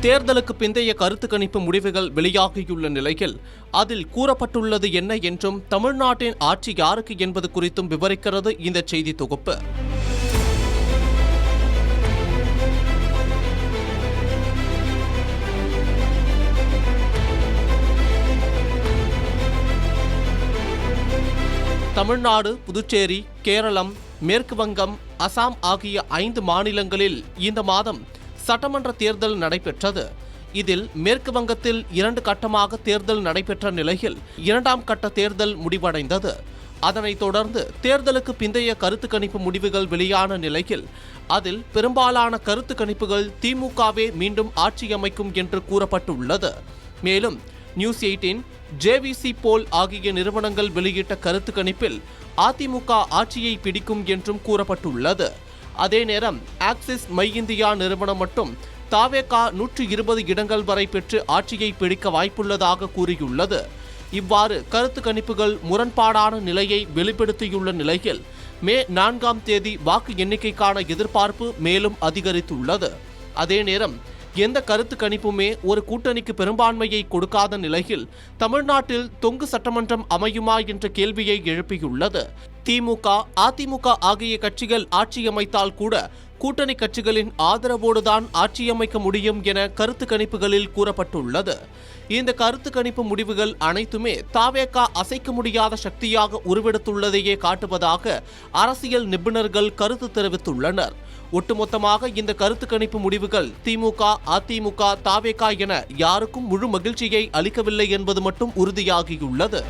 தேர்தலுக்கு பிந்தைய கருத்து கணிப்பு முடிவுகள் வெளியாகியுள்ள நிலையில் அதில் கூறப்பட்டுள்ளது என்ன என்றும் தமிழ்நாட்டின் ஆட்சி யாருக்கு என்பது குறித்தும் விவரிக்கிறது இந்த செய்தி தொகுப்பு. தமிழ்நாடு, புதுச்சேரி, கேரளம், மேற்கு வங்கம், அசாம் ஆகிய 5 மாநிலங்களில் இந்த மாதம் சட்டமன்ற தேர்தல் நடைபெற்றது. இதில் மேற்கு வங்கத்தில் 2 கட்டமாக தேர்தல் நடைபெற்ற நிலையில் 2ஆம் கட்ட தேர்தல் முடிவடைந்தது. அதனைத் தொடர்ந்து தேர்தலுக்கு பிந்தைய கருத்து கணிப்பு முடிவுகள் வெளியான நிலையில் அதில் பெரும்பாலான கருத்து கணிப்புகள் திமுகவே மீண்டும் ஆட்சி அமைக்கும் என்று கூறப்பட்டுள்ளது. மேலும் நியூஸ் 18, JVC போல் ஆகிய நிறுவனங்கள் வெளியிட்ட கருத்து கணிப்பில் அதிமுக ஆட்சியை பிடிக்கும் என்றும் கூறப்பட்டுள்ளது. அதே நேரம் ஆக்சிஸ் மை இந்தியா நிறுவனம் மட்டும் தாவேகா 120 இடங்கள் வரை பெற்று ஆட்சியை பிடிக்க வாய்ப்புள்ளதாக கூறியுள்ளது. இவ்வாறு கருத்து கணிப்புகள் முரண்பாடான நிலையை வெளிப்படுத்தியுள்ள நிலையில் மே 4ஆம் தேதி வாக்கு எண்ணிக்கைக்கான எதிர்பார்ப்பு மேலும் அதிகரித்துள்ளது. அதே நேரம் எந்த கருத்து கணிப்புமே ஒரு கூட்டணிக்கு பெரும்பான்மையை கொடுக்காத நிலையில் தமிழ்நாட்டில் தொங்கு சட்டமன்றம் அமையுமா என்ற கேள்வியை எழுப்பியுள்ளது. திமுக, அதிமுக ஆகிய கட்சிகள் ஆட்சியமைத்தால் கூட கூட்டணி கட்சிகளின் ஆதரவோடுதான் ஆட்சியமைக்க முடியும் என கருத்து கணிப்புகளில் கூறப்பட்டுள்ளது. இந்த கருத்து கணிப்பு முடிவுகள் அனைத்துமே தாவேகா அசைக்க முடியாத சக்தியாக உருவெடுத்துள்ளதையே காட்டுவதாக அரசியல் நிபுணர்கள் கருத்து தெரிவித்துள்ளனர். ஒட்டுமொத்தமாக இந்த கருத்து கணிப்பு முடிவுகள் திமுக, அதிமுக, தாவேகா என யாருக்கும் முழு மகிழ்ச்சியை அளிக்கவில்லை என்பது மட்டும் உறுதியாகியுள்ளது.